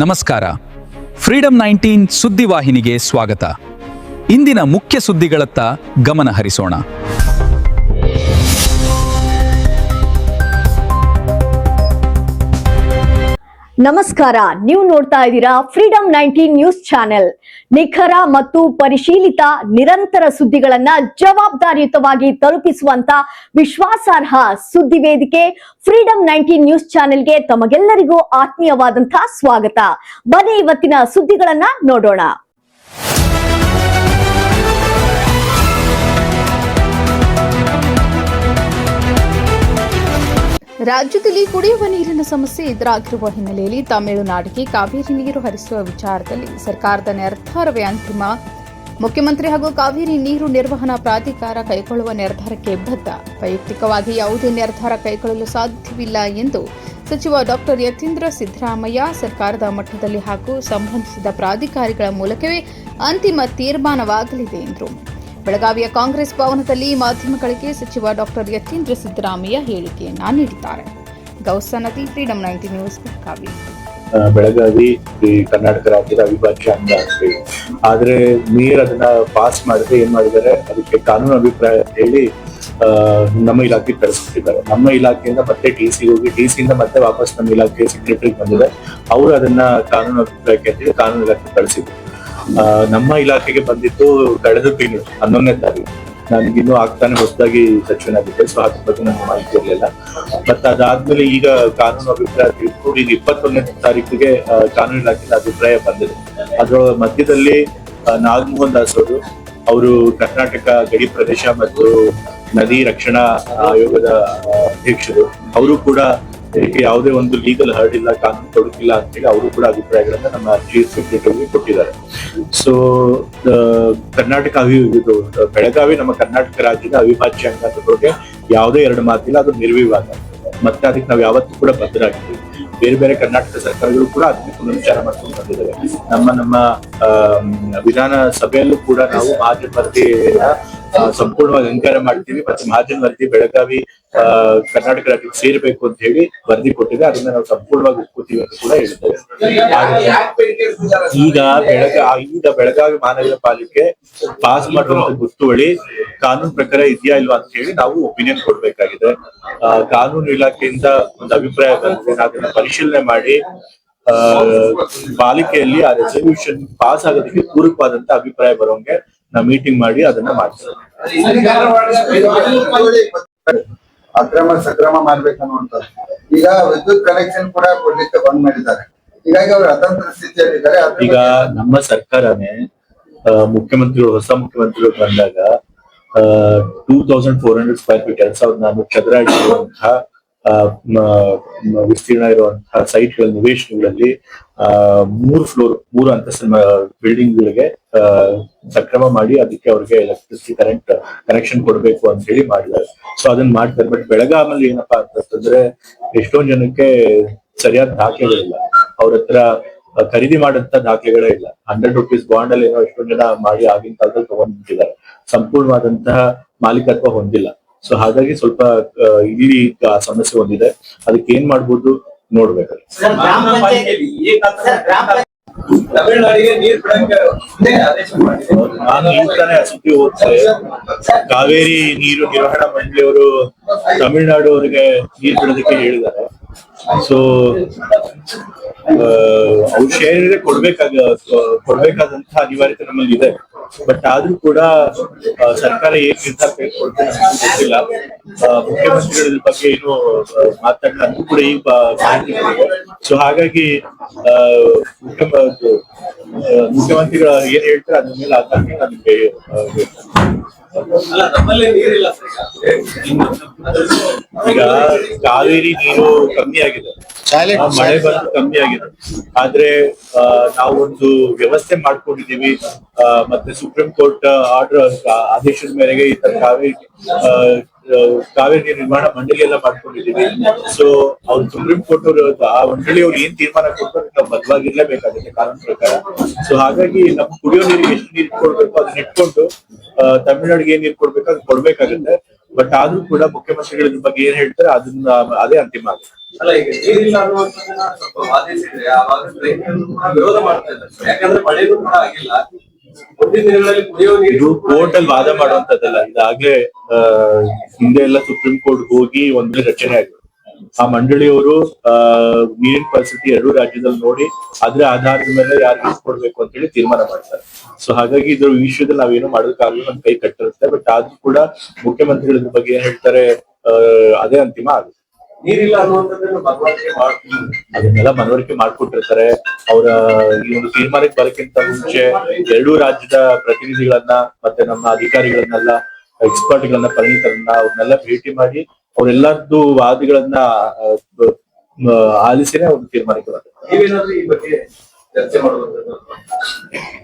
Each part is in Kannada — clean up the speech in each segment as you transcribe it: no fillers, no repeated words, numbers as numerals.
ನಮಸ್ಕಾರ. ಫ್ರೀಡಂ 19 ಸುದ್ದಿವಾಹಿನಿಗೆ ಸ್ವಾಗತ. ಇಂದಿನ ಮುಖ್ಯ ಸುದ್ದಿಗಳತ್ತ ಗಮನ ಹರಿಸೋಣ. ನಮಸ್ಕಾರ, ನೀವು ನೋಡ್ತಾ ಇದ್ದೀರಾ ಫ್ರೀಡಂ 19 ನ್ಯೂಸ್ ಚಾನೆಲ್. ನಿಖರ ಮತ್ತು ಪರಿಶೀಲಿತ ನಿರಂತರ ಸುದ್ದಿಗಳನ್ನ ಜವಾಬ್ದಾರಿಯುತವಾಗಿ ತಲುಪಿಸುವಂತ ವಿಶ್ವಾಸಾರ್ಹ ಸುದ್ದಿ ವೇದಿಕೆ ಫ್ರೀಡಂ 19 ನ್ಯೂಸ್ ಚಾನೆಲ್ಗೆ ತಮಗೆಲ್ಲರಿಗೂ ಆತ್ಮೀಯವಾದಂತಹ ಸ್ವಾಗತ. ಬನ್ನಿ ಇವತ್ತಿನ ಸುದ್ದಿಗಳನ್ನ ನೋಡೋಣ. ರಾಜ್ಯದಲ್ಲಿ ಕುಡಿಯುವ ನೀರಿನ ಸಮಸ್ಯೆ ಎದುರಾಗಿರುವ ಹಿನ್ನೆಲೆಯಲ್ಲಿ ತಮಿಳುನಾಡಿಗೆ ಕಾವೇರಿ ನೀರು ಹರಿಸುವ ವಿಚಾರದಲ್ಲಿ ಸರ್ಕಾರದ ನಿರ್ಧಾರವೇ ಅಂತಿಮ. ಮುಖ್ಯಮಂತ್ರಿ ಹಾಗೂ ಕಾವೇರಿ ನೀರು ನಿರ್ವಹಣಾ ಪ್ರಾಧಿಕಾರ ಕೈಗೊಳ್ಳುವ ನಿರ್ಧಾರಕ್ಕೆ ಬದ್ಧ. ವೈಯಕ್ತಿಕವಾಗಿ ಯಾವುದೇ ನಿರ್ಧಾರ ಕೈಗೊಳ್ಳಲು ಸಾಧ್ಯವಿಲ್ಲ ಎಂದು ಸಚಿವ ಡಾ ಯತೀಂದ್ರ ಸಿದ್ದರಾಮಯ್ಯ ಸರ್ಕಾರದ ಮಟ್ಟದಲ್ಲಿ ಹಾಗೂ ಸಂಬಂಧಿಸಿದ ಪ್ರಾಧಿಕಾರಿಗಳ ಮೂಲಕವೇ ಅಂತಿಮ ತೀರ್ಮಾನವಾಗಲಿದೆ ಎಂದರು. ಬೆಳಗಾವಿಯ ಕಾಂಗ್ರೆಸ್ ಭವನದಲ್ಲಿ ಮಾಧ್ಯಮಗಳಿಗೆ ಸಚಿವ ಡಾ ಯತೀಂದ್ರ ಸಿದ್ದರಾಮಯ್ಯ ಹೇಳಿಕೆಯನ್ನ ನೀಡಿದ್ದಾರೆ. ಗೌಸನದಿ, ಫ್ರೀಡಂ 19 ನ್ಯೂಸ್, ಬೆಳಗಾವಿ. ಬೆಳಗಾವಿ ಕರ್ನಾಟಕ ರಾಜ್ಯದ ಅವಿಭಾಜ್ಯ ಅಂಗ ಆಗ್ತದೆ. ಆದ್ರೆ ಮೇಯರ್ ಅದನ್ನ ಪಾಸ್ ಮಾಡಿದ್ರೆ ಏನ್ ಮಾಡಿದ್ದಾರೆ, ಅದಕ್ಕೆ ಕಾನೂನು ಅಭಿಪ್ರಾಯ ಅಂತ ಹೇಳಿ ನಮ್ಮ ಇಲಾಖೆ ಕಳಿಸ್ಬಿಟ್ಟಿದ್ದಾರೆ. ನಮ್ಮ ಇಲಾಖೆಯಿಂದ ಮತ್ತೆ ಟಿಸಿ ಹೋಗಿ ಟಿಸಿಯಿಂದ ಮತ್ತೆ ವಾಪಸ್ ನಮ್ಮ ಇಲಾಖೆ ಸೆಕ್ರೆಟರಿ ಬಂದಿದೆ. ಅವರು ಅದನ್ನ ಕಾನೂನು ಅಭಿಪ್ರಾಯಕ್ಕೆ ಅಂತೇಳಿ ಕಾನೂನು ಇಲಾಖೆ ಕಳಿಸಿದ್ರು. ನಮ್ಮ ಇಲಾಖೆಗೆ ಬಂದಿದ್ದು ಕಳೆದ ತಿಂಗಳು 11ನೇ ತಾರೀಕು. ನನಗಿನ್ನೂ ಆಗ್ತಾನೆ ಹೊಸದಾಗಿ ಸಚಿವನಾಗಿದ್ದೆ, ಸೊ ಅದ್ರ ಬಗ್ಗೆ ನನಗೆ ಮಾಹಿತಿ ಇರಲಿಲ್ಲ. ಮತ್ತೆ ಅದಾದ್ಮೇಲೆ ಈಗ ಕಾನೂನು ಅಭಿಪ್ರಾಯ ತಿಳ್ಕೊಂಡು ಈಗ 21ನೇ ತಾರೀಕಿಗೆ ಕಾನೂನು ಇಲಾಖೆಯಿಂದ ಅಭಿಪ್ರಾಯ ಬಂದಿದೆ. ಅದರ ಮಧ್ಯದಲ್ಲಿ ನಾಗಮೋಹನ್ ದಾಸ್ ಅವರು ಕರ್ನಾಟಕ ಗಡಿ ಪ್ರದೇಶ ಮತ್ತು ನದಿ ರಕ್ಷಣಾ ಆಯೋಗದ ಅಧ್ಯಕ್ಷರು, ಅವರು ಕೂಡ ಇದಕ್ಕೆ ಯಾವುದೇ ಒಂದು ಲೀಗಲ್ ಹರ್ಡ್ ಇಲ್ಲ, ಕಾನೂನು ತೊಡಕಿಲ್ಲ ಅಂತೇಳಿ ಅವರು ಕೂಡ ಅಭಿಪ್ರಾಯಗಳನ್ನ ನಮ್ಮ ಚೀಫ್ ಸೆಕ್ರೆಟರಿಗೆ ಕೊಟ್ಟಿದ್ದಾರೆ. ಸೊ ಕರ್ನಾಟಕ ಇದು ಬೆಳಗಾವಿ ನಮ್ಮ ಕರ್ನಾಟಕ ರಾಜ್ಯದ ಅವಿಭಾಜ್ಯ ಅಂಗ ಅನ್ನೋದ್ರ ಬಗ್ಗೆ ಯಾವುದೇ ಎರಡು ಮಾತಿಲ್ಲ, ಅದು ನಿರ್ವಿವಾದ. ಮತ್ತೆ ಅದಕ್ಕೆ ನಾವು ಯಾವತ್ತೂ ಕೂಡ ಬದ್ಧರಾಗಿದ್ದೀವಿ. ಬೇರೆ ಬೇರೆ ಕರ್ನಾಟಕ ಸರ್ಕಾರಗಳು ಕೂಡ ಅದಕ್ಕೆ ಪುನರುಚ್ಚಾರ ಮಾಡ್ಕೊಂಡು ಬಂದಿದ್ದಾರೆ. ನಮ್ಮ ವಿಧಾನ ಸಭೆಯಲ್ಲೂ ಕೂಡ ನಾವು ಮಹಾಜನ್ ವರದಿನ ಸಂಪೂರ್ಣವಾಗಿ ಅಂಗೀಕಾರ ಮಾಡ್ತೀವಿ. ಮತ್ತೆ ಮಹಾಜನ್ ವರದಿ ಬೆಳಗಾವಿ ಕರ್ನಾಟಕ ರಾಜ್ಯಕ್ಕೆ ಸೇರ್ಬೇಕು ಅಂತ ಹೇಳಿ ವರದಿ ಕೊಟ್ಟಿದೆ. ಅದನ್ನ ನಾವು ಸಂಪೂರ್ಣವಾಗಿ ಒಪ್ಕೋತೀವಿ ಅಂತ ಕೂಡ ಹೇಳಿದ್ದೇವೆ. ಈಗ ಬೆಳಗಾವಿ ಮಹಾನಗರ ಪಾಲಿಕೆ ಪಾಸ್ ಮಾಡುವಂತ ಗೊತ್ತುವಳಿ ಕಾನೂನು ಪ್ರಕಾರ ಇದೆಯಾ ಇಲ್ವಾ ಅಂತ ಹೇಳಿ ನಾವು ಒಪಿನಿಯನ್ ಕೊಡ್ಬೇಕಾಗಿದೆ. ಕಾನೂನು ಇಲಾಖೆಯಿಂದ ಒಂದು ಅಭಿಪ್ರಾಯ ಬಂದಿದೆ, ಅದನ್ನ ಪರಿಶೀಲನೆ ಮಾಡಿ ಪಾಲಿಕೆಯಲ್ಲಿ ಆ ರೆಸಲ್ಯೂಷನ್ ಪಾಸ್ ಆಗೋದಕ್ಕೆ ಪೂರಕವಾದಂತ ಅಭಿಪ್ರಾಯ ಬರೋಂಗೆ ನಾವು ಮೀಟಿಂಗ್ ಮಾಡಿ ಅದನ್ನ ಮಾಡ್ತೀವಿ. ಅಕ್ರಮ ಸಕ್ರಮ ಮಾಡ್ಬೇಕನ್ನುವಂಥದ್ದು. ಈಗ ವಿದ್ಯುತ್ ಕನೆಕ್ಷನ್ ಕೂಡ ಕೊಡ್ಲಿಕ್ಕೆ ಬಂದ್ ಮಾಡಿದ್ದಾರೆ. ಹೀಗಾಗಿ ಅವರು ಅತಂತ್ರ ಸ್ಥಿತಿಯಲ್ಲಿದ್ದಾರೆ. ಈಗ ನಮ್ಮ ಸರ್ಕಾರನೇ ಮುಖ್ಯಮಂತ್ರಿಗಳು ಹೊಸ ಮುಖ್ಯಮಂತ್ರಿಗಳು ಬಂದಾಗ 2400 ಸ್ಕ್ವೇರ್ ಫೀಟ್ 2400 ಚದರ ಅಡಿ ಇರುವಂತಹ ವಿಸ್ತೀರ್ಣ ಇರುವಂತಹ ಸೈಟ್ಗಳ ನಿವೇಶನಗಳಲ್ಲಿ 3 ಅಂತಸ್ತಿನ ಬಿಲ್ಡಿಂಗ್ ಗಳಿಗೆ ಸಕ್ರಮ ಮಾಡಿ ಅದಕ್ಕೆ ಅವ್ರಿಗೆ ಎಲೆಕ್ಟ್ರಿಸಿಟಿ ಕನೆಕ್ಷನ್ ಕೊಡ್ಬೇಕು ಅಂತ ಹೇಳಿ ಮಾಡಿದ್ದಾರೆ. ಸೊ ಅದನ್ನ ಮಾಡ್ತಾರೆ. ಬಟ್ ಬೆಳಗಾಮಲ್ಲಿ ಏನಪ್ಪಾ ಅಂತಂದ್ರೆ ಎಷ್ಟೊಂದ್ ಜನಕ್ಕೆ ಸರಿಯಾದ ದಾಖಲೆಗಳಿಲ್ಲ. ಅವ್ರ ಹತ್ರ ಖರೀದಿ ಮಾಡಂತ ದಾಖಲೆಗಳೇ ಇಲ್ಲ. 100 ರೂಪೀಸ್ ಬಾಂಡ್ ಅಲ್ಲಿ ಏನೋ ಎಷ್ಟೊಂದ್ ಜನ ಮಾಡಿ ಆಗಿನ ಕಾಲದಲ್ಲಿ ತಗೊಂಡ್ಬಿಟ್ಟಿದ್ದಾರೆ. ಸಂಪೂರ್ಣವಾದಂತಹ ಮಾಲೀಕತ್ವ ಹೊಂದಿಲ್ಲ. ಸೊ ಹಾಗಾಗಿ ಸ್ವಲ್ಪ ಇಲ್ಲಿ ಸಮಸ್ಯೆ ಹೊಂದಿದೆ. ಅದಕ್ಕೆ ಏನ್ ಮಾಡ್ಬೋದು ನೋಡ್ಬೇಕು. ನಾನು ಈ ತಾನೇ ಸುದ್ದಿ ಓದ್ತೆ, ಕಾವೇರಿ ನೀರು ನಿರ್ವಹಣಾ ಮಂಡಳಿಯವರು ತಮಿಳುನಾಡು ಅವರಿಗೆ ನೀರು ಬಿಡೋದಕ್ಕೆ ಹೇಳಿದ್ದಾರೆ. ಸೊ ಅವ್ರು ಶೇರ್ ಕೊಡ್ಬೇಕಾದಂತಹ ಅನಿವಾರ್ಯತೆ ನಮ್ಮಲ್ಲಿ ಇದೆ. ಬಟ್ ಆದ್ರೂ ಕೂಡ ಸರ್ಕಾರ ಏನ್ ನಿರ್ಧಾರ ತೆಗೆದುಕೊಳ್ತಾರೆ ನಮ್ಗೆ ಗೊತ್ತಿಲ್ಲ. ಮುಖ್ಯಮಂತ್ರಿಗಳ ಬಗ್ಗೆ ಏನು ಮಾತಾಡಿದ ಅದು ಕೂಡ ಈಗ ಮಾಹಿತಿ ಇದೆ. ಸೊ ಹಾಗಾಗಿ ಮುಖ್ಯಮಂತ್ರಿಗಳು ಏನ್ ಹೇಳ್ತಾರೆ ಅದ್ರ ಮೇಲೆ ಆಧಾರ ನಮ್ಗೆ ಈಗ ಕಾವೇರಿ ನೀರು ಕಮ್ಮಿ ಆಗಿದೆ, ಮಳೆ ಬಂದು ಕಮ್ಮಿ ಆಗಿದೆ. ಆದ್ರೆ ನಾವೊಂದು ವ್ಯವಸ್ಥೆ ಮಾಡ್ಕೊಂಡಿದೀವಿ. ಮತ್ತೆ ಸುಪ್ರೀಂ ಕೋರ್ಟ್ ಆರ್ಡರ್ ಆದೇಶದ ಮೇರೆಗೆ ಈ ತರ ಕಾವೇರಿ ನೀರು ನಿರ್ಮಾಣ ಮಂಡಳಿ ಎಲ್ಲ ಮಾಡ್ಕೊಂಡಿದೀವಿ. ಸೊ ಅವ್ರು ಸುಪ್ರೀಂ ಕೋರ್ಟ್ ಅವರು ಆ ಮಂಡಳಿ ಅವ್ರು ಏನ್ ತೀರ್ಮಾನ ಕೊಡ್ತಾರೆ ನಾವು ಬದ್ಧವಾಗಿರ್ಲೇಬೇಕಾಗುತ್ತೆ ಕಾನೂನು ಪ್ರಕಾರ. ಸೊ ಹಾಗಾಗಿ ನಮ್ ಕುಡಿಯೋ ನೀರಿಗೆ ಎಷ್ಟು ನೀರು ಕೊಡ್ಬೇಕು ಅದನ್ನ ಇಟ್ಕೊಂಡು ತಮಿಳ್ನಾಡಿಗೆ ಏನ್ ನೀರು ಕೊಡ್ಬೇಕು ಅದು ಕೊಡ್ಬೇಕಾಗುತ್ತೆ. ಬಟ್ ಆದ್ರೂ ಕೂಡ ಮುಖ್ಯಮಂತ್ರಿಗಳ ಇದ್ರ ಬಗ್ಗೆ ಏನ್ ಹೇಳ್ತಾರೆ ಅದನ್ನ ಅದೇ ಅಂತಿಮ ಆಗುತ್ತೆ. ಅಲ್ಲ, ಈಗ ನೀರಿಲ್ಲ ಅನ್ನುವಂಥದ್ದನ್ನ ಸ್ವಲ್ಪ ವಾದಿಸಿದ್ರೆ ಆ ಭಾಗದ ರೈತರು ಕೂಡ ವಿರೋಧ ಮಾಡ್ತಾ ಇದ್ದಾರೆ. ಯಾಕಂದ್ರೆ ಮಳೆನೂ ಕೂಡ ಆಗಿಲ್ಲ. ಮುಂದಿನ ದಿನಗಳಲ್ಲಿ ಕುಡಿಯುವ ಇದು ನೀರು ಕೋರ್ಟ್ ಅಲ್ಲಿ ವಾದ ಮಾಡುವಂತದ್ದಲ್ಲ. ಇದಾಗ್ಲೇ ಹಿಂದೆ ಎಲ್ಲ ಸುಪ್ರೀಂ ಕೋರ್ಟ್ ಹೋಗಿ ಒಂದು ರಚನೆ ಆಗಿದೆ. ಆ ಮಂಡಳಿಯವರು ನೀರಿನ ಪರಿಸ್ಥಿತಿ ಎರಡೂ ರಾಜ್ಯದಲ್ಲಿ ನೋಡಿ ಅದ್ರ ಆಧಾರದ ಮೇಲೆ ಯಾರಿಗೆ ಕೊಡ್ಬೇಕು ಅಂತ ಹೇಳಿ ತೀರ್ಮಾನ ಮಾಡ್ತಾರೆ. ಸೊ ಹಾಗಾಗಿ ಇದ್ರ ವಿಷಯದಲ್ಲಿ ನಾವೇನು ಮಾಡೋದಕ್ಕಾಗಲ್ಲ, ನಮ್ ಕೈ ಕಟ್ಟಿರುತ್ತೆ. ಬಟ್ ಆದ್ರೂ ಕೂಡ ಮುಖ್ಯಮಂತ್ರಿಗಳ ಇದ್ರ ಬಗ್ಗೆ ಏನ್ ಹೇಳ್ತಾರೆ ಅದೇ ಅಂತಿಮ ಆಗುತ್ತೆ. ನೀರಿಲ್ಲ ಅನ್ನುವಂಥದ್ದನ್ನು ಮನವರಿಕೆ ಮಾಡ್ತೀವಿ. ಅದನ್ನೆಲ್ಲ ಮನವರಿಕೆ ಮಾಡ್ಕೊಟ್ಟಿರ್ತಾರೆ. ಅವರ ಈ ಒಂದು ತೀರ್ಮಾನಕ್ಕೆ ಬರಕ್ಕಿಂತ ಮುಂಚೆ ಎರಡೂ ರಾಜ್ಯದ ಪ್ರತಿನಿಧಿಗಳನ್ನ ಮತ್ತೆ ನಮ್ಮ ಅಧಿಕಾರಿಗಳನ್ನೆಲ್ಲ, ಎಕ್ಸ್ಪರ್ಟ್ ಗಳನ್ನ, ಪರಿಣಿತರನ್ನ ಅವ್ರನ್ನೆಲ್ಲ ಭೇಟಿ ಮಾಡಿ ಅವರೆಲ್ಲರದ್ದು ವಾದಿಗಳನ್ನ ಆಲಿಸಿನೇ ಒಂದು ತೀರ್ಮಾನಕ್ಕೆ ಬರುತ್ತೆ. ನೀವೇನಾದ್ರೂ ಈ ಬಗ್ಗೆ ಚರ್ಚೆ ಮಾಡುವಂಥದ್ದು?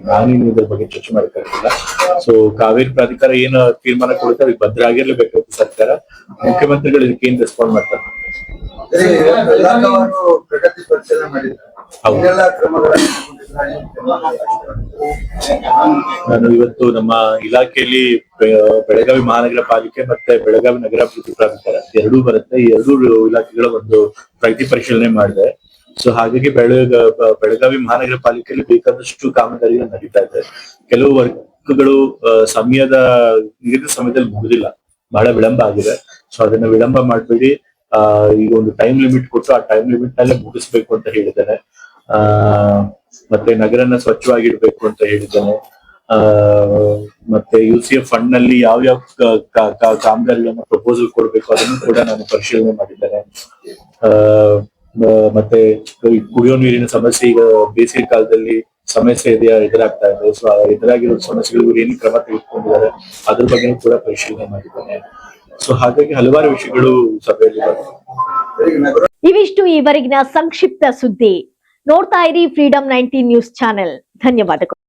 ನಾನೇನು ಇದ್ರ ಬಗ್ಗೆ ಚರ್ಚೆ ಮಾಡಕ್ಕಾಗಿಲ್ಲ. ಸೊ ಕಾವೇರಿ ಪ್ರಾಧಿಕಾರ ಏನ್ ತೀರ್ಮಾನ ಕೊಡುತ್ತೆ ಅದಕ್ಕೆ ಭದ್ರ ಆಗಿರ್ಲೇಬೇಕು ಸರ್ಕಾರ. ಮುಖ್ಯಮಂತ್ರಿಗಳು ಇದಕ್ಕೆ ಏನ್ ರೆಸ್ಪಾಂಡ್ ಮಾಡ್ತಾರೆ? ಅವರು ಪ್ರಗತಿ ಪರಿಶೀಲನೆ ಮಾಡಿದ್ದಾರೆ. ಹೌದು. ಇದೆಲ್ಲ ಕ್ರಮಗಳನ್ನು ನಾನು ಇವತ್ತು ನಮ್ಮ ಇಲಾಖೆಯಲ್ಲಿ ಬೆಳಗಾವಿ ಮಹಾನಗರ ಪಾಲಿಕೆ ಮತ್ತೆ ಬೆಳಗಾವಿ ನಗರಾಭಿವೃದ್ಧಿ ಪ್ರಾಧಿಕಾರ ಎರಡೂ ಬರುತ್ತೆ. ಈ ಎರಡೂ ಇಲಾಖೆಗಳ ಒಂದು ಪ್ರಗತಿ ಪರಿಶೀಲನೆ ಮಾಡಿದೆ. ಸೊ ಹಾಗಾಗಿ ಬೆಳಗಾವಿ ಮಹಾನಗರ ಪಾಲಿಕೆಯಲ್ಲಿ ಬೇಕಾದಷ್ಟು ಕಾಮಗಾರಿಗಳು ನಡೀತಾ ಇದೆ. ಕೆಲವು ವರ್ಕ್ಗಳು ನಿಗದಿತ ಸಮಯದಲ್ಲಿ ಮುಗಿದಿಲ್ಲ, ಬಹಳ ವಿಳಂಬ ಆಗಿದೆ. ಸೊ ಅದನ್ನ ವಿಳಂಬ ಮಾಡ್ಬೇಡಿ, ಈಗ ಒಂದು ಟೈಮ್ ಲಿಮಿಟ್ ಕೊಟ್ಟು ಆ ಟೈಮ್ ಲಿಮಿಟ್ ನಲ್ಲೇ ಮುಗಿಸ್ಬೇಕು ಅಂತ ಹೇಳಿದ್ದೇನೆ. ಮತ್ತೆ ನಗರನ ಸ್ವಚ್ಛವಾಗಿಡ್ಬೇಕು ಅಂತ ಹೇಳಿದ್ದೇನೆ. ಮತ್ತೆ UCF ಫಂಡ್ ನಲ್ಲಿ ಯಾವ ಕಾಮಗಾರಿಗಳನ್ನ ಪ್ರಪೋಸಲ್ ಕೊಡ್ಬೇಕು ಅದನ್ನು ಕೂಡ ನಾನು ಪರಿಶೀಲನೆ ಮಾಡಿದ್ದೇನೆ. ಮತ್ತೆ ಕುಡಿಯೋ ನೀರಿನ ಸಮಸ್ಯೆ ಈಗ ಬೇಸಿಗೆ ಕಾಲದಲ್ಲಿ ಸಮಸ್ಯೆ ಎದುರಾಗ್ತಾ ಇದೆ. ಸೊ ಎದುರಾಗಿರೋ ಸಮಸ್ಯೆಗಳು ಏನು ಕ್ರಮ ತೆಗೆದುಕೊಂಡಿದ್ದಾರೆ ಅದ್ರ ಬಗ್ಗೆ ಕೂಡ ಪರಿಶೀಲನೆ ಮಾಡಿದ್ದೇನೆ. ಸೊ ಹಾಗಾಗಿ ಹಲವಾರು ವಿಷಯಗಳು ಸಭೆಯಲ್ಲಿ ಬರ್ತವೆ. ಇವಿಷ್ಟು ಈವರೆಗಿನ ಸಂಕ್ಷಿಪ್ತ ಸುದ್ದಿ. ನೋಡ್ತಾ ಇರಿ ಫ್ರೀಡಂ 19 ನ್ಯೂಸ್ ಚಾನೆಲ್. ಧನ್ಯವಾದಗಳು.